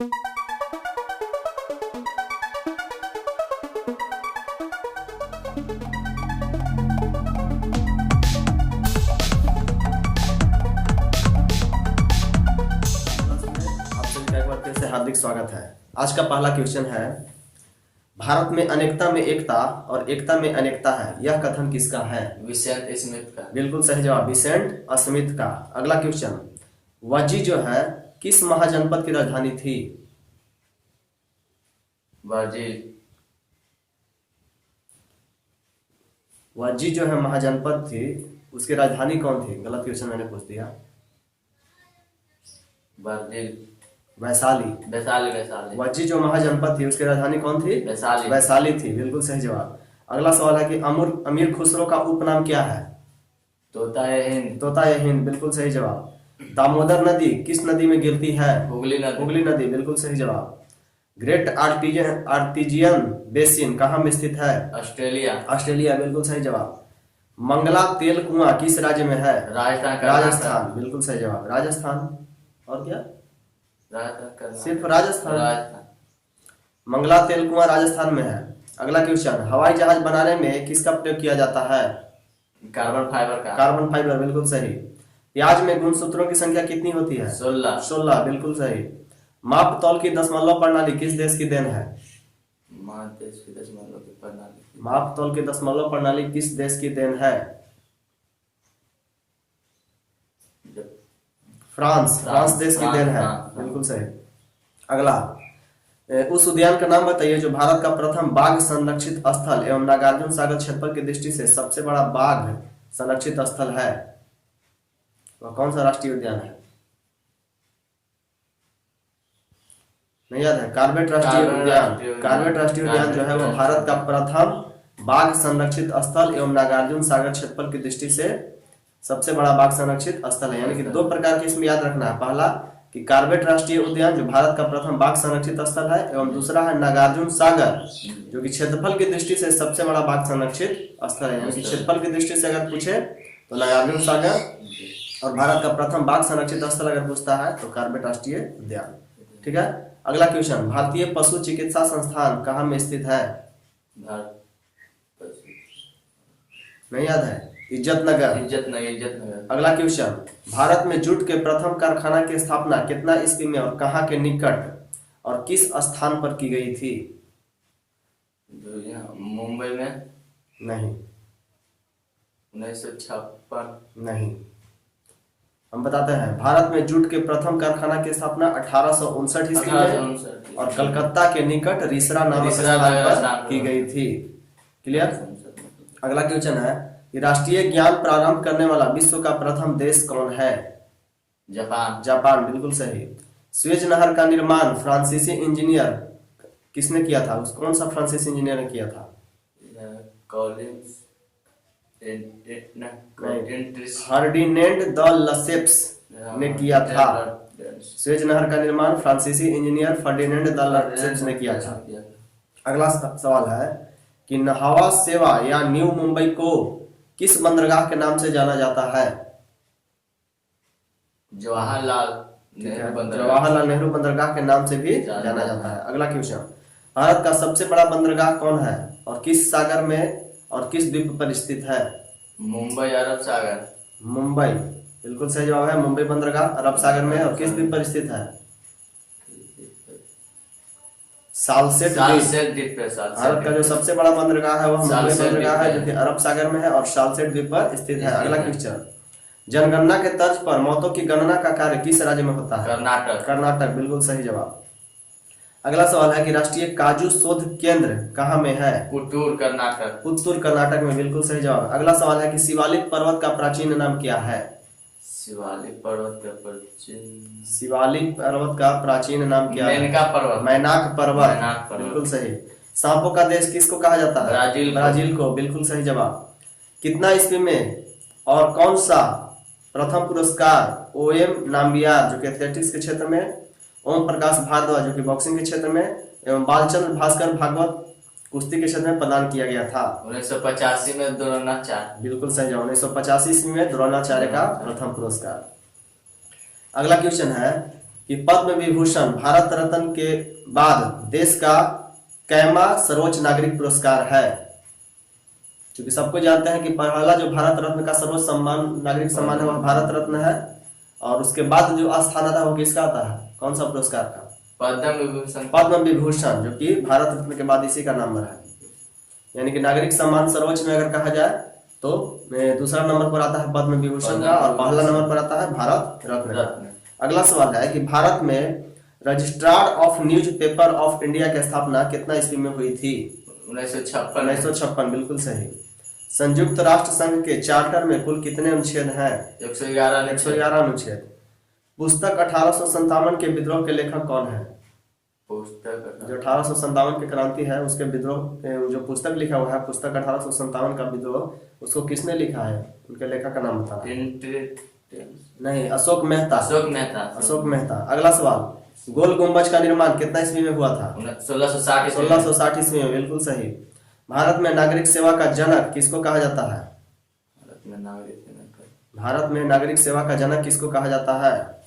से हार्दिक स्वागत है। आज का पहला क्वेश्चन है, भारत में अनेकता में एकता और एकता में अनेकता है, यह कथन किसका है? विसेंट स्मिथ का। बिल्कुल सही जवाब, विसेंट स्मिथ का। अगला क्वेश्चन, वज्जी जो है किस महाजनपद की राजधानी थी? ब्राजील। वज्जी जो है महाजनपद थी, उसकी राजधानी कौन थी? गलत क्वेश्चन मैंने पूछ दिया। ब्राजील। वैशाली। वैशाली। वज्जी जो महाजनपद थी उसकी राजधानी कौन थी? वैशाली थी। बिल्कुल सही जवाब। अगला सवाल है कि अमीर खुसरो का उपनाम क्या है? तोता है हिंद। तोता है हिंद, बिल्कुल सही जवाब। दामोदर नदी किस नदी में गिरती है? हुगली नदी, बिल्कुल सही जवाब। ग्रेट आर्टिजियन बेसिन कहाँ में स्थित है? ऑस्ट्रेलिया, बिल्कुल सही जवाब। मंगला तेल कुआं किस राज्य में है? राजस्थान, बिल्कुल सही जवाब। राजस्थान और क्या? सिर्फ राजस्थान। मंगला तेल कुआं राजस्थान में है। अगला क्वेश्चन, हवाई जहाज बनाने में किसका प्रयोग किया जाता है? कार्बन फाइबर का। कार्बन फाइबर, बिल्कुल सही। प्याज में गुणसूत्रों की संख्या कितनी होती है? 16, बिल्कुल सही। माप तौल की दशमलव प्रणाली किस देश की देन है? माप तौल की दशमलव प्रणाली किस देश की देन है? फ्रांस देश की देन है, बिल्कुल सही। अगला, उस उद्यान का नाम बताइए जो भारत का प्रथम बाघ संरक्षित स्थल एवं नागार्जुन सागर क्षेत्र की दृष्टि से सबसे बड़ा बाघ संरक्षित स्थल है। वह कौन सा राष्ट्रीय उद्यान है? नहीं याद है? कॉर्बेट राष्ट्रीय उद्यान। कॉर्बेट राष्ट्रीय उद्यान जो है वह भारत का प्रथम बाघ संरक्षित स्थल एवं नागार्जुन सागर क्षेत्र की दृष्टि से सबसे बड़ा बाघ संरक्षित स्थल है। यानी कि दो प्रकार के इसमें याद रखना है। पहला कि कॉर्बेट राष्ट्रीय उद्यान जो भारत का प्रथम बाघ संरक्षित स्थल है, एवं दूसरा है नागार्जुन सागर जो कि क्षेत्रफल की दृष्टि से सबसे बड़ा बाघ संरक्षित स्थल है। यानी कि क्षेत्रफल की दृष्टि से अगर पूछे तो नागार्जुन सागर, और भारत का प्रथम बाघ संरक्षित स्थल अगर पूछता है तो कॉर्बेट राष्ट्रीय उद्यान। ठीक है। अगला क्वेश्चन, भारतीय पशु चिकित्सा संस्थान कहाँ में स्थित है? नहीं याद है? इज्जतनगर। अगला क्वेश्चन, भारत में जूट के प्रथम कारखाना की स्थापना कितना ईस्वी में और कहाँ के निकट और किस स्थान पर की गई थी? मुंबई में। नहीं। 1956। नहीं। हम बताते हैं, भारत में जूट के प्रथम कारखाना की स्थापना 1859 ईस्वी में और कलकत्ता के निकट रीसरा नामक स्थान पर की गई थी। क्लियर। अगला क्वेश्चन है कि राष्ट्रीय ज्ञान प्रारंभ करने वाला विश्व का प्रथम देश कौन है? जापान, बिल्कुल सही। स्वेज नहर का निर्माण फ्रांसीसी इंजीनियर किसने किया था? कौन सा फ्रांसीसी इंजीनियर ने किया था? फर्डिनेंड द लसेप्स ने किया था। स्वेज नहर का निर्माण फ्रांसीसी इंजीनियर फर्डिनेंड द लसेप्स ने किया था। अगला सवाल है कि नहावा सेवा या न्यू मुंबई को किस बंदरगाह के नाम से जाना जाता है? जवाहरलाल नेहरू बंदरगाह के नाम से भी जाना जाता है। अगला क्वेश्चन, भारत का सबसे बड़ा बंदरगाह कौन है और किस सागर में और किस द्वीप पर स्थित है? मुंबई, अरब सागर। मुंबई, बिल्कुल सही जवाब है। मुंबई बंदरगाह अरब सागर में और किस द्वीप पर स्थित है? सालसेट द्वीप पर। भारत का जो सबसे बड़ा बंदरगाह है वह मुंबई बंदरगाह है जो कि अरब सागर में है और सालसेट द्वीप पर स्थित है। अगला क्वेश्चन, जनगणना के तर्ज पर मौतों की गणना का कार्य किस राज्य में होता है? कर्नाटक, बिल्कुल सही जवाब। अगला सवाल है कि राष्ट्रीय काजू शोध केंद्र कहाँ में है? पुत्तूर, कर्नाटक में, बिल्कुल सही जवाब। अगला सवाल है कि शिवालिक पर्वत का प्राचीन नाम क्या है? शिवालिक पर्वत का प्राचीन नाम क्या है? मैनाक पर्वत, बिल्कुल सही। सांपों का देश किसको कहा जाता है? ब्राजील को, बिल्कुल सही जवाब। कितना ईस्वी में और कौन सा प्रथम पुरस्कार ओएम नाम्बियार जो कि एथलेटिक्स के क्षेत्र में, ओम प्रकाश भारद्वाज जो कि बॉक्सिंग के क्षेत्र में, एवं बालचंद्र भास्कर भागवत कुश्ती के क्षेत्र में प्रदान किया गया था? 1985 में द्रोणाचार्य, बिल्कुल सही जवाब। 1985 ईस्वी में द्रोणाचार्य का प्रथम पुरस्कार। अगला क्वेश्चन है कि पद्म विभूषण भारत रत्न के बाद देश का कैमा सर्वोच्च नागरिक पुरस्कार है? क्योंकि सबको जानते हैं कि पहला जो भारत रत्न का सर्वोच्च सम्मान नागरिक सम्मान है वह भारत रत्न है, और उसके बाद जो स्थान आता है वो किसका आता है, कौन सा पुरस्कार का? पद्म विभूषण। पद्म विभूषण, जो कि भारत रत्न के बाद इसी का नंबर है। यानी कि नागरिक सम्मान सर्वोच्च में अगर कहा जाए तो दूसरा नंबर पर आता है पद्म विभूषण का, और पहला नंबर पर आता है भारत रत्न का। अगला सवाल है कि भारत में registrar of news paper of India की स्थापना कितना ईस्वी में हुई थी? 1956, बिल्कुल सही। संयुक्त राष्ट्र संघ के चार्टर में कुल कितने अनुच्छेद हैं? 111 अनुच्छेद। पुस्तक 1857 के विद्रोह के लेखक कौन है? पुस्तक जो 1857 की क्रांति है उसके विद्रोह जो पुस्तक लिखा हुआ है, पुस्तक 1857 का विद्रोह, उसको किसने लिखा है? उनके लेखक का नाम बताना। नहीं, अशोक मेहता। अगला सवाल, गोल गुम्बज का निर्माण कितना ईस्वी में हुआ था? 1660 ईस्वी में, बिल्कुल सही। भारत में नागरिक सेवा का जनक किसको कहा जाता है? भारत में नागरिक सेवा का जनक किसको कहा जाता है?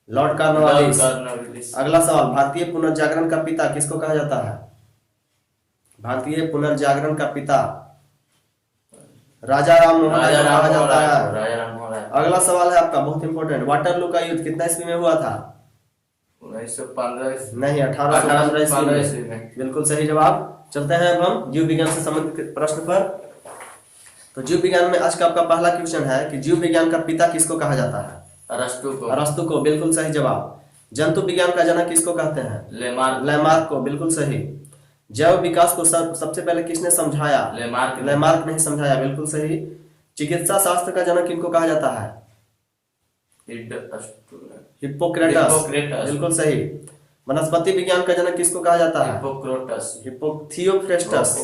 Lord Cornwallis. अगला सवाल, भारतीय पुनर्जागरण का पिता किसको कहा जाता है? भारतीय पुनर्जागरण का पिता राजा राम मोहन राय को कहा जाता है। अगला सवाल है आपका बहुत इंपॉर्टेंट, वाटरलू का युद्ध कितना ईस्वी में हुआ था? 1915। नहीं, 1815 ईस्वी में, बिल्कुल सही जवाब। चलते हैं अब हम जीव विज्ञान से संबंधित प्रश्न पर। तो जीव विज्ञान में आज का आपका पहला क्वेश्चन है कि जीव विज्ञान का पिता किसको कहा जाता है? अरस्तु को, बिल्कुल सही जवाब। जंतु विज्ञान का जनक किसको कहते हैं? लेमार्क को, बिल्कुल सही। जैव विकास को सबसे पहले किसने समझाया? लेमार्क ने समझाया, बिल्कुल सही। चिकित्सा शास्त्र का जनक किनको कहा जाता है? हिप्पोक्रेटस, बिल्कुल सही। वनस्पति विज्ञान का जनक किसको कहा जाता है? थियोफ्रेस्टस।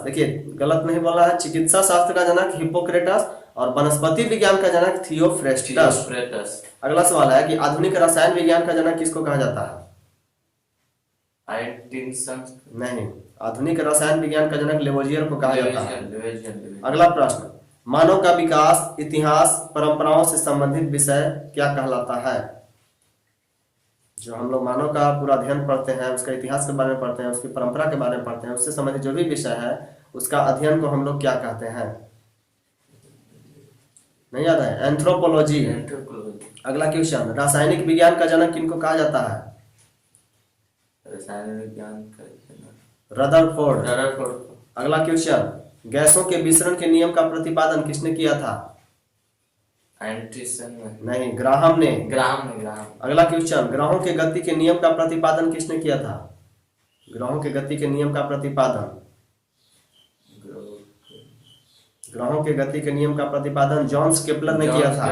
देखिए गलत नहीं बोला है, चिकित्सा शास्त्र का जनक हिप्पोक्रेटस और वनस्पति विज्ञान का जनक थियोफ्रेस्टस। अगला सवाल है कि आधुनिक रसायन विज्ञान का जनक किसको कहा जाता है? नहीं, आधुनिक रसायन विज्ञान का जनक लेवोजियर को कहा जाता है। अगला प्रश्न, मानव का विकास इतिहास परंपराओं से संबंधित विषय क्या कहलाता है? जो हम लोग मानव का पूरा अध्ययन पढ़ते हैं, उसका इतिहास के बारे में पढ़ते हैं, उसकी परंपरा के बारे में पढ़ते हैं, उससे संबंधित जो भी विषय है उसका अध्ययन को हम लोग क्या कहते हैं? नहीं याद है? एंथ्रोपोलॉजी। अगला क्वेश्चन, रासायनिक विज्ञान का जनक किनको कहा जाता है? रसायन विज्ञान का जनक रदरफोर्ड। अगला क्वेश्चन, गैसों के विसरण के नियम का प्रतिपादन किसने किया था? नहीं, ग्राहम ने। अगला क्वेश्चन, ग्रहों के गति के नियम का प्रतिपादन किसने किया था? ग्रहों के गति के नियम का प्रतिपादन जॉन्स केपलर ने किया था।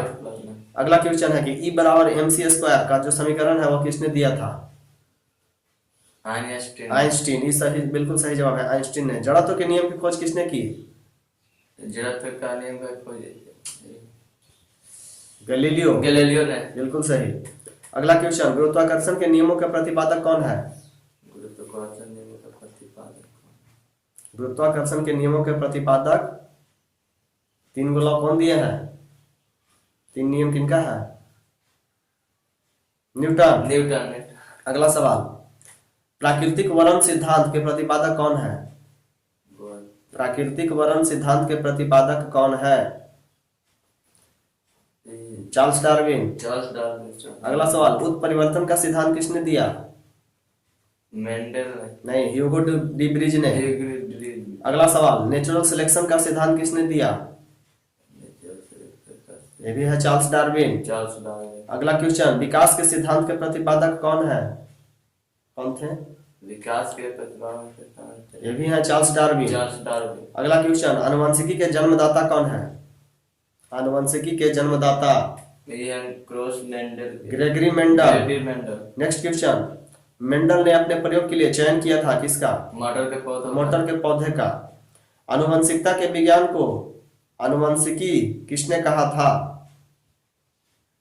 अगला क्वेश्चन है कि E बराबर mc² का जो समीकरण है वो किसने दिया था? आइंस्टीन। सही, बिल्कुल सही जवाब है, आइंस्टीन ने। जड़त्व के नियम की खोज किसने की? जड़त्व का नियम का खोज गैलीलियो ने। बिल्कुल सही। अगला क्वेश्चन, गुरुत्वाकर्षण के नियमों के प्रतिपादक कौन है? गुरुत्वाकर्षण के नियमों के प्रतिपादक 3 लॉ कौन दिए हैं? 3 नियम किनका है? न्यूटन। अगला सवाल, प्राकृतिक वर्णन सिद्धांत के प्रतिपादक कौन है? प्राकृतिक वर्णन सिद्धांत के प्रतिपादक कौन है? Charles Darwin. अगला सवाल, उत्परिवर्तन का सिद्धांत किसने दिया? मेंडल। नहीं, ह्यूगो डी ब्रिज ने। अगला सवाल, नेचुरल सिलेक्शन का सिद्धांत किसने दिया? ये भी है चार्ल्स डार्विन। अगला क्वेश्चन, विकास के सिद्धांत के प्रतिपादक कौन है? कौन थे? विकास के प्रतिपादक ये भी है चार्ल्स डार्विन। अगला क्वेश्चन, आनुवंशिकी के जन्मदाता कौन है? आनुवंशिकी के जन्मदाता Gregory Mendel. Next question, Mendel ने अपने प्रयोग के लिए चयन किया था किसका? मटर के पौधे का। आनुवंशिकता के विज्ञान को आनुवंशिकी किसने कहा था?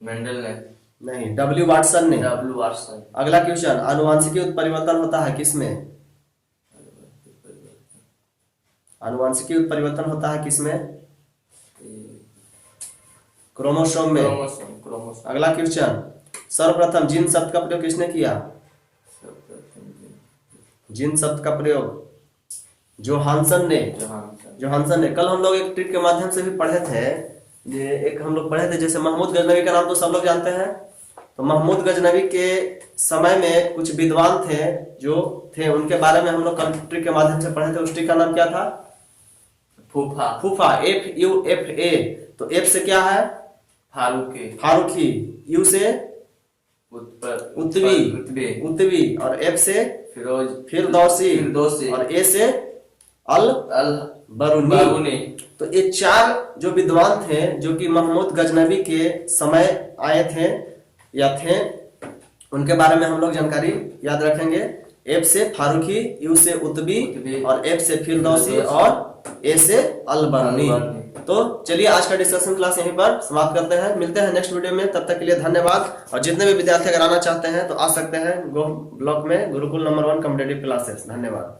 मेंडल ने। नहीं, W वाटसन ने। अगला क्वेश्चन, आनुवंशिकी उत्परिवर्तन होता है किसमें? आनुवंशिकी उत्परिवर्तन होता है किसमें? क्रोमोसोम में। क्रोमोसोम क्रोमोसोम अगला क्वेश्चन, सर्वप्रथम जीन शब्द का प्रयोग किसने किया? जीन शब्द का प्रयोग जोहानसन ने। जोहानसन ने। कल हम लोग एक ट्रिक के माध्यम से भी पढ़े थे, ये एक हम लोग पढ़े थे, जैसे महमूद गजनवी का नाम तो सब लोग जानते हैं। तो महमूद गजनवी के समय में कुछ विद्वान थे जो थे, उनके बारे में हम लोग कल ट्रिक के माध्यम से पढ़े थे। उस ट्रिक का नाम क्या था? फूफा। फूफा, FUFA। तो F से क्या है? फारूकी। फारूकी। U से उत्वी। उत्वी। और F से फिरदौसी। और A से अल बरूनी। तो ये चार जो विद्वान थे जो कि महमूद गजनवी के समय आए थे या थे, उनके बारे में हम लोग जानकारी याद रखेंगे। F से फारूकी, U से उत्वी और F से फिरदौसी और A से अल बरूनी। तो चलिए आज का डिस्कशन क्लास यहीं पर समाप्त करते हैं। मिलते हैं नेक्स्ट वीडियो में, तब तक के लिए धन्यवाद। और जितने भी विद्यार्थी अगर आना चाहते हैं तो आ सकते हैं गो ब्लॉक में, गुरुकुल नंबर 1 कॉम्पिटिटिव क्लासेस। धन्यवाद।